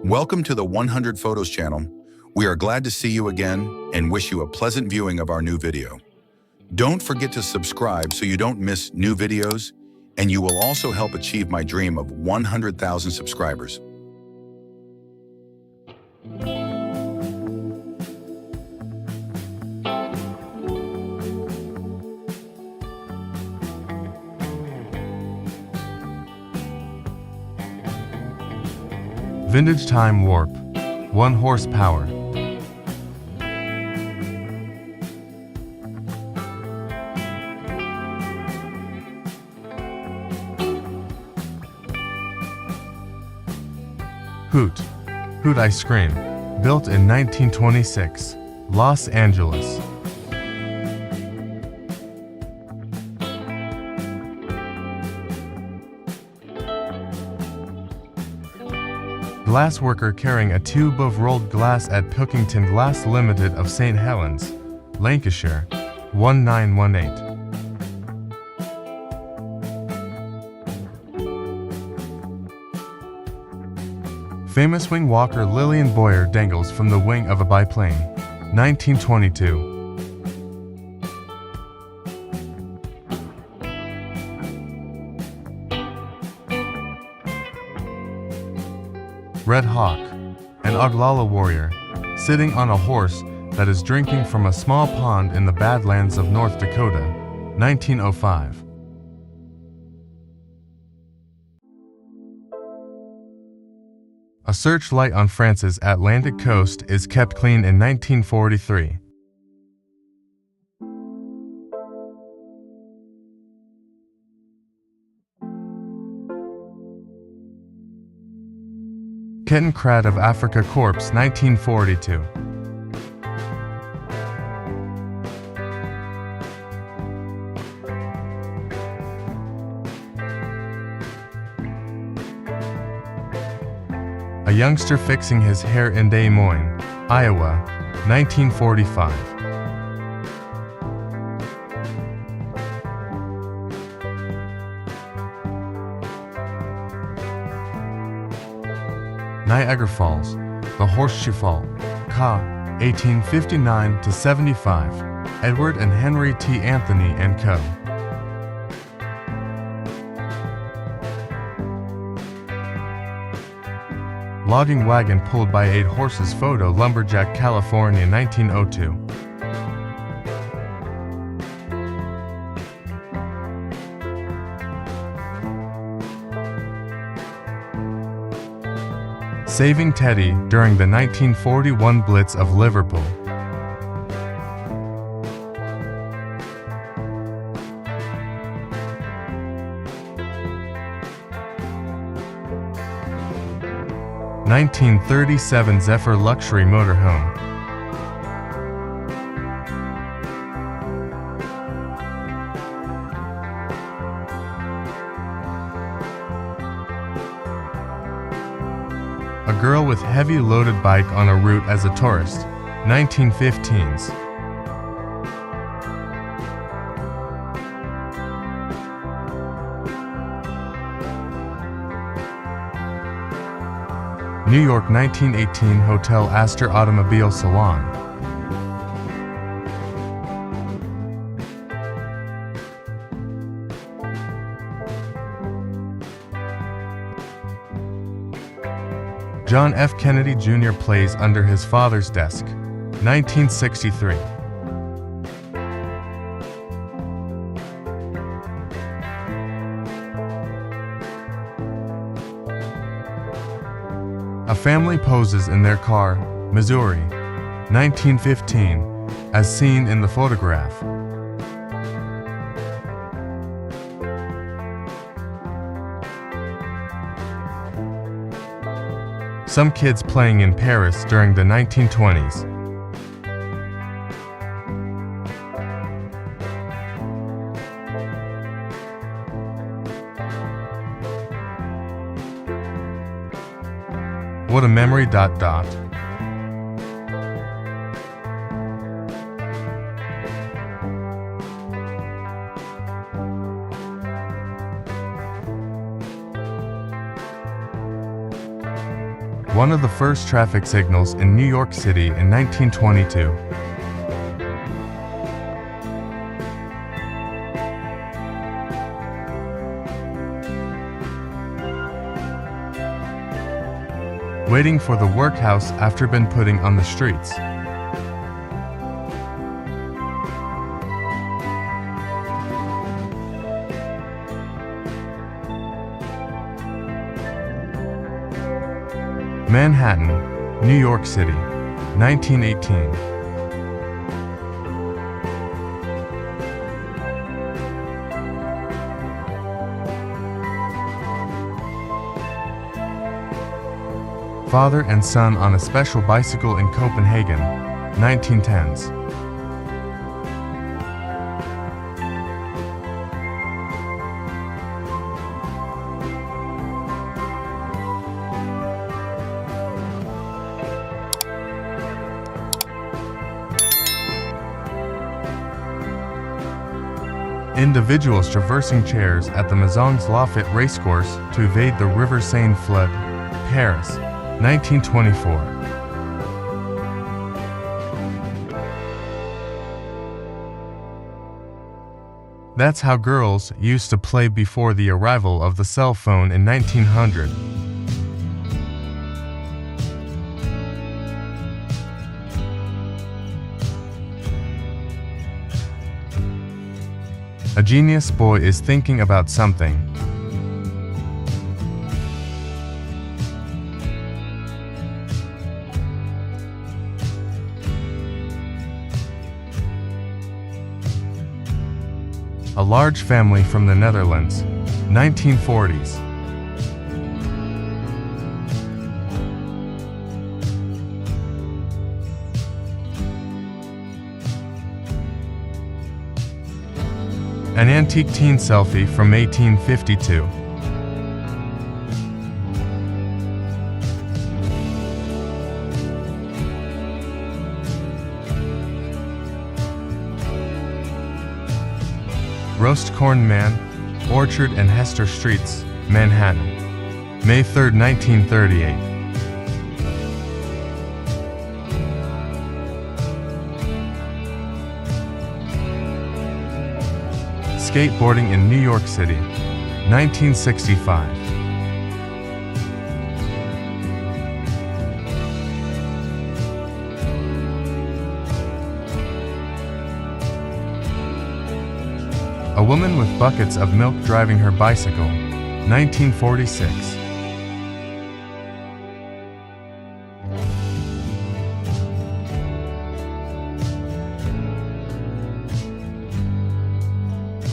Welcome to the 100 Photos channel. We are glad to see you again and wish you a pleasant viewing of our new video. Don't forget to subscribe so you don't miss new videos, and you will also help achieve my dream of 100,000 subscribers. Vintage Time Warp, 1 horsepower. Hoot Ice Cream, built in 1926, Los Angeles. Glassworker carrying a tube of rolled glass at Pilkington Glass Limited of St. Helens, Lancashire, 1918. Famous wing walker Lillian Boyer dangles from the wing of a biplane, 1922. Red Hawk, an Oglala warrior, sitting on a horse that is drinking from a small pond in the Badlands of North Dakota, 1905. A searchlight on France's Atlantic coast is kept clean in 1943. Kitten Crad of Africa Corpse, 1942. A youngster fixing his hair in Des Moines, Iowa, 1945. Niagara Falls, the Horseshoe Fall, ca. 1859 to 75, Edward and Henry T. Anthony and Co. Logging wagon pulled by 8 horses photo Lumberjack, California, 1902. Saving Teddy during the 1941 Blitz of Liverpool. (1937) Zephyr luxury motorhome. A girl with heavy loaded bike on a route as a tourist, 1915s. New York 1918 Hotel Astor Automobile Salon. John F. Kennedy Jr. plays under his father's desk, 1963. A family poses in their car, Missouri, 1915, as seen in the photograph. Some kids playing in Paris during the 1920s. What a memory. one of the first traffic signals in New York City in 1922. Waiting for the workhouse after been putting on the streets. Manhattan, New York City, 1918. Father and son on a special bicycle in Copenhagen, 1910s. Individuals traversing chairs at the Maisons Lafayette racecourse to evade the River Seine flood, Paris, 1924. That's how girls used to play before the arrival of the cell phone in 1900. A genius boy is thinking about something. A large family from the Netherlands, 1940s. An antique teen selfie from 1852. Roast Corn Man, Orchard and Hester Streets, Manhattan, May 3, 1938. Skateboarding in New York City, 1965. A woman with buckets of milk driving her bicycle, 1946.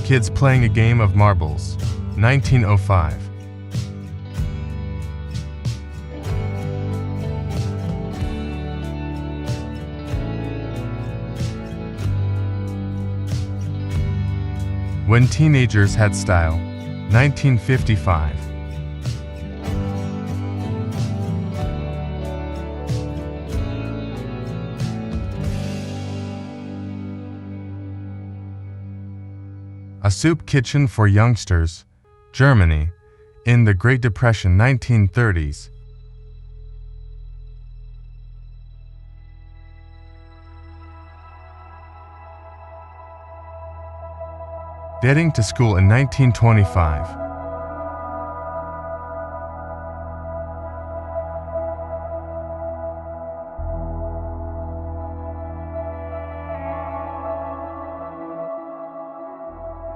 Kids playing a game of marbles, 1905. When Teenagers Had Style, 1955. A soup kitchen for youngsters, Germany, in the Great Depression 1930s. Getting to school in 1925.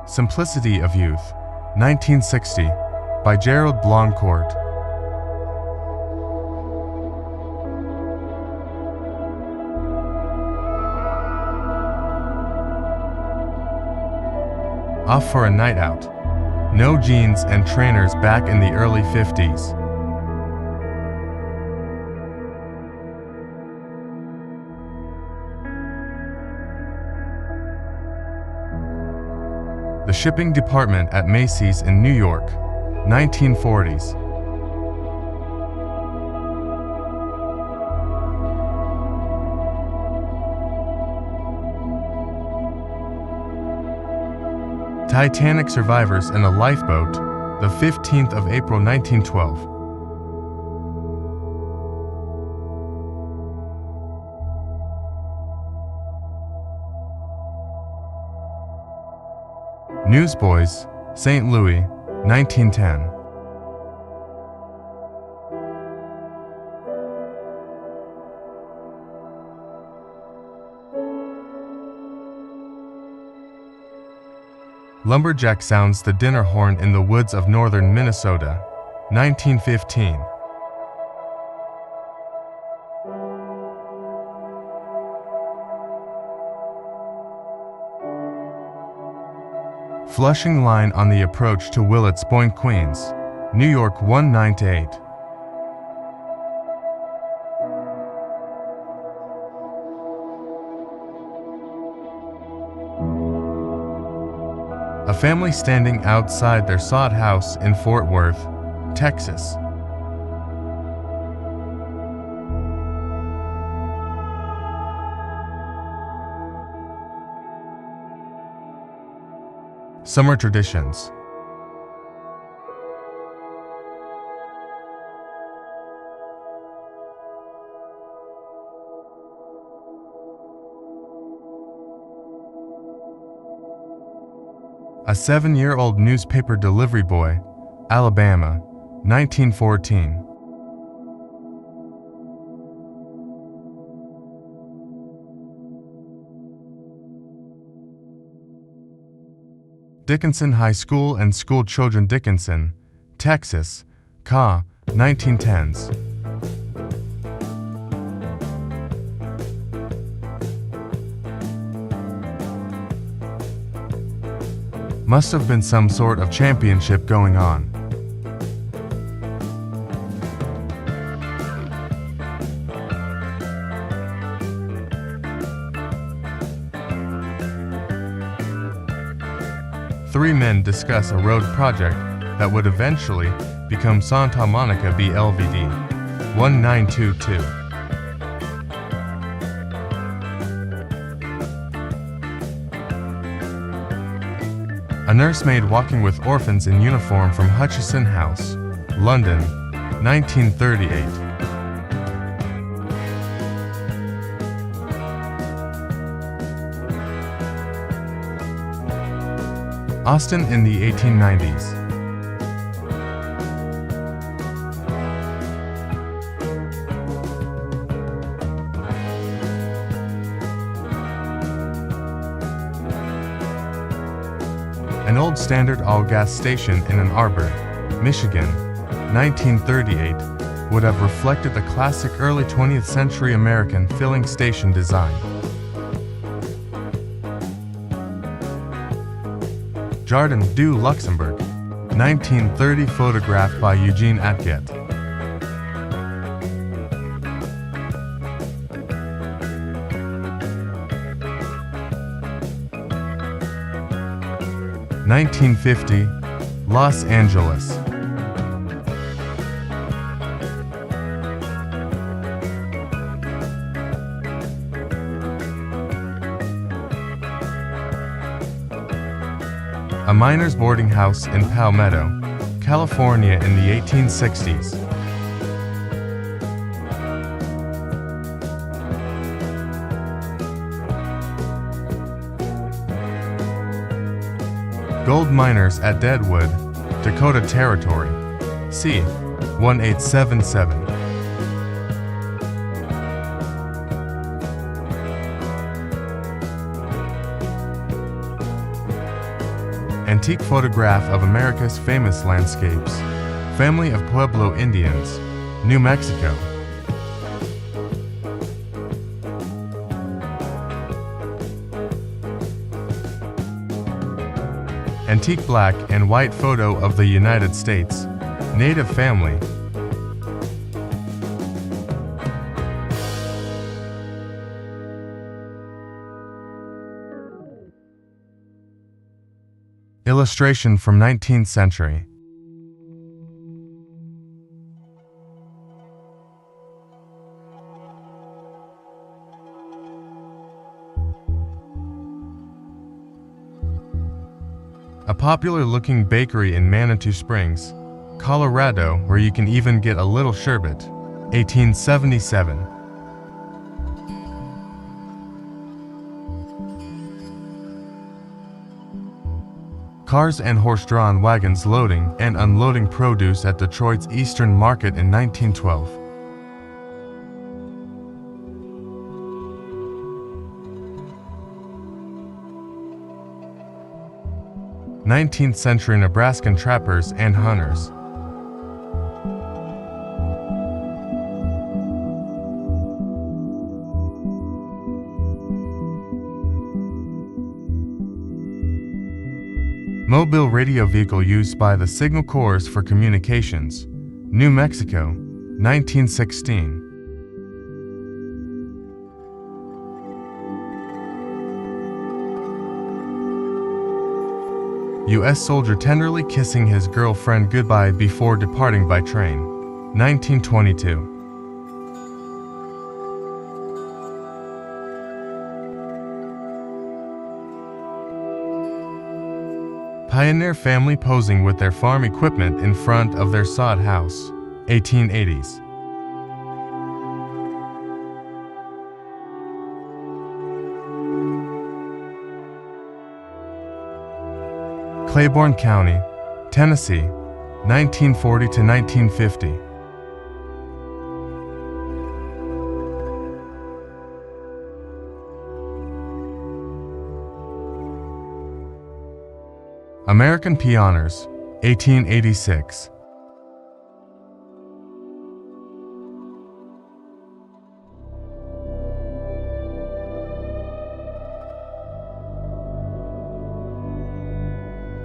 Simplicity of Youth, 1960, by Gerald Blancourt. Off for a night out. No jeans and trainers back in the early 50s. The shipping department at Macy's in New York, 1940s. Titanic survivors in a lifeboat, the 15th of April 1912. Newsboys, St. Louis, 1910. Lumberjack sounds the dinner horn in the woods of northern Minnesota, 1915. Flushing line on the approach to Willets Point, Queens, New York 19-8. A family standing outside their sod house in Fort Worth, Texas. Summer traditions. A 7-year-old newspaper delivery boy, Alabama, 1914. Dickinson High School and School Children, Dickinson, Texas, ca. 1910s. Must have been some sort of championship going on. Three men discuss a road project that would eventually become Santa Monica BLVD 1922. A nursemaid walking with orphans in uniform from Hutchison House, London, 1938. Austin in the 1890s. An old Standard all-gas station in Ann Arbor, Michigan, 1938, would have reflected the classic early 20th century American filling station design. Jardin du Luxembourg, 1930, photographed by Eugene Atget. (1950), Los Angeles. A miner's boarding house in Palmetto, California in the 1860s. Gold miners at Deadwood, Dakota Territory, c. 1877. Antique photograph of America's famous landscapes. Family of Pueblo Indians, New Mexico. Antique black and white photo of the United States, native family. Illustration from 19th century. A popular-looking bakery in Manitou Springs, Colorado, where you can even get a little sherbet, 1877. Cars and horse-drawn wagons loading and unloading produce at Detroit's Eastern Market in 1912. Nineteenth-century Nebraskan trappers and hunters. Mobile radio vehicle used by the Signal Corps for communications. New Mexico, 1916. U.S. soldier tenderly kissing his girlfriend goodbye before departing by train. 1922. Pioneer family posing with their farm equipment in front of their sod house. 1880s. Claiborne County, Tennessee, 1940 to 1950. American Pioneers, 1886.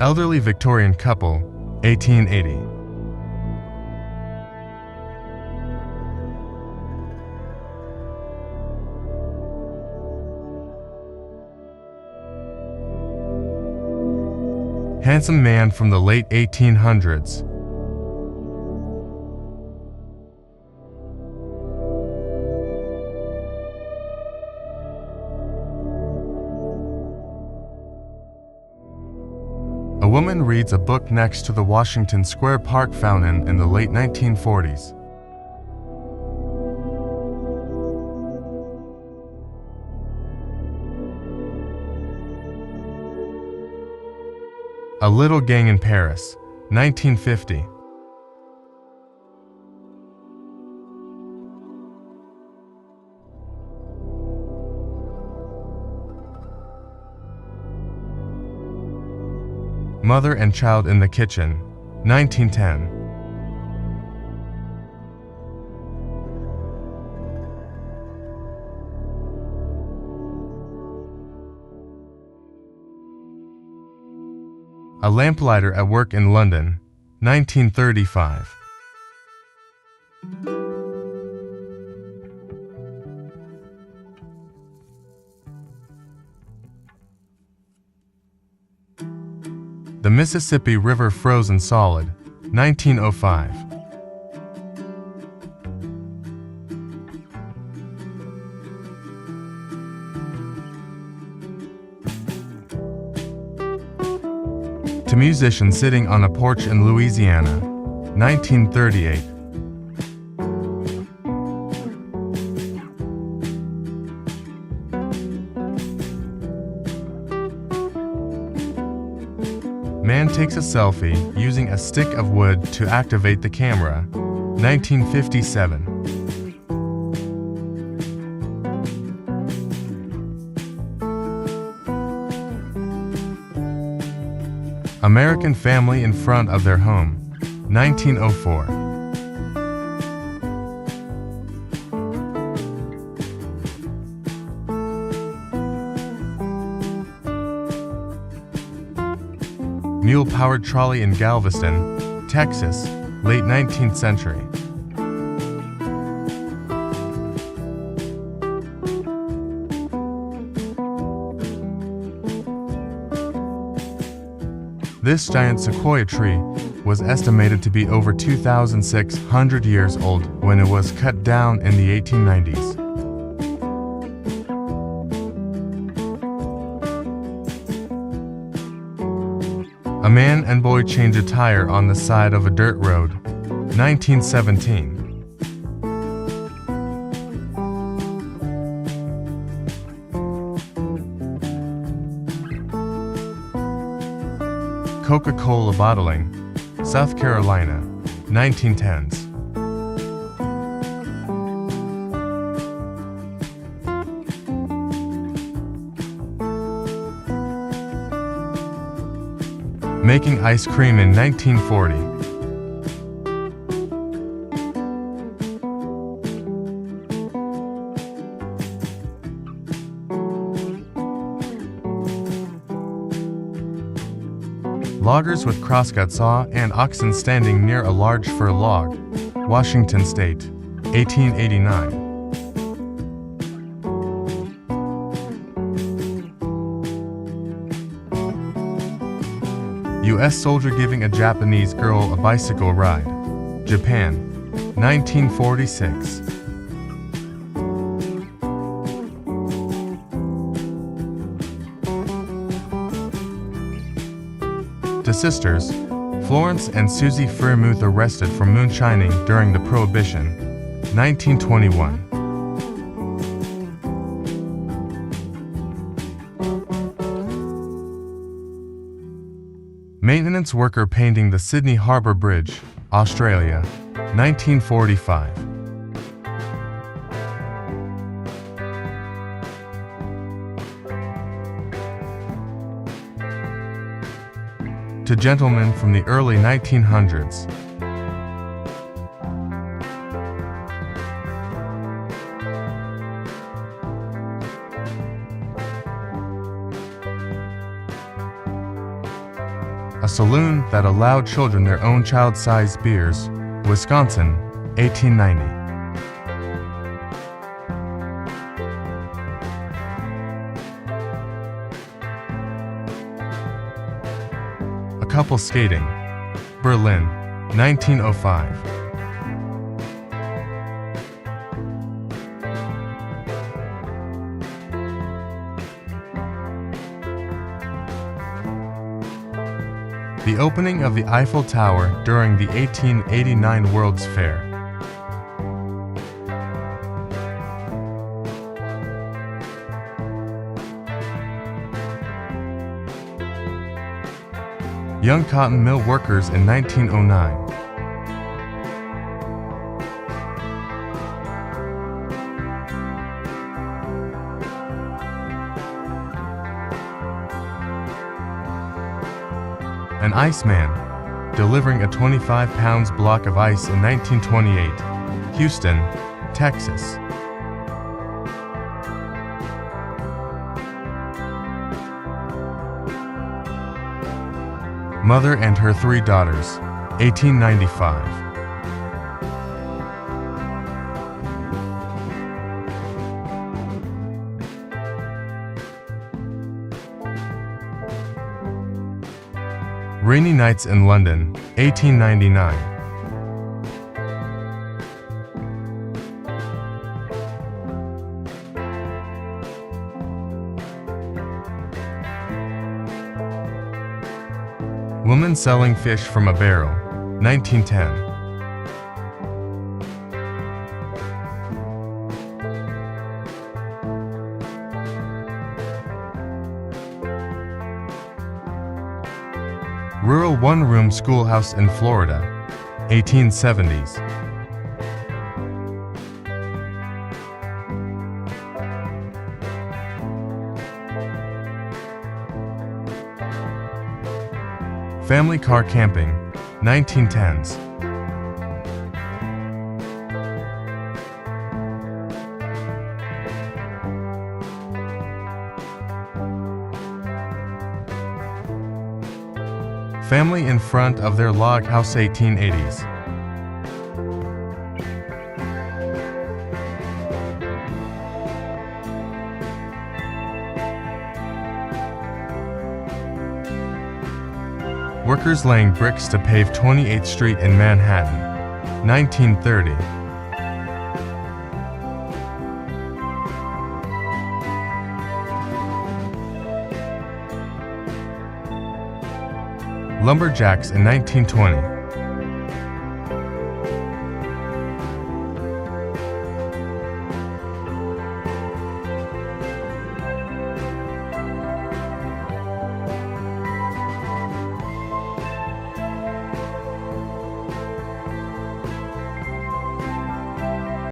Elderly Victorian couple, 1880. Handsome man from the late 1800s. A woman reads a book next to the Washington Square Park fountain in the late 1940s. A Little Gang in Paris, 1950. Mother and Child in the Kitchen, 1910. A Lamplighter at Work in London, 1935. The Mississippi River Frozen Solid, 1905. To musician sitting on a porch in Louisiana, 1938. Man takes a selfie using a stick of wood to activate the camera, 1957. American family in front of their home, 1904. Mule-powered trolley in Galveston, Texas, late 19th century. This giant sequoia tree was estimated to be over 2,600 years old when it was cut down in the 1890s. A man and boy change a tire on the side of a dirt road, 1917. Coca-Cola bottling, South Carolina, 1910s. Making ice cream in 1940. Loggers with crosscut saw and oxen standing near a large fir log, Washington State, 1889. U.S. soldier giving a Japanese girl a bicycle ride, Japan, 1946. To sisters, Florence and Susie Fairmouth arrested for moonshining during the Prohibition, 1921. Maintenance worker painting the Sydney Harbour Bridge, Australia, 1945. To gentlemen from the early 1900s. A saloon that allowed children their own child-sized beers, Wisconsin, 1890. A couple skating, Berlin, 1905. The opening of the Eiffel Tower during the 1889 World's Fair. Young cotton mill workers in 1909. An iceman, delivering a 25-pound block of ice in 1928, Houston, Texas. Mother and her three daughters, 1895. Rainy Nights in London, 1899. Woman selling fish from a barrel, 1910. Rural one-room schoolhouse in Florida, 1870s. Family car camping, 1910s. Family in front of their log house, 1880s. Workers laying bricks to pave 28th Street in Manhattan, 1930. Lumberjacks in 1920.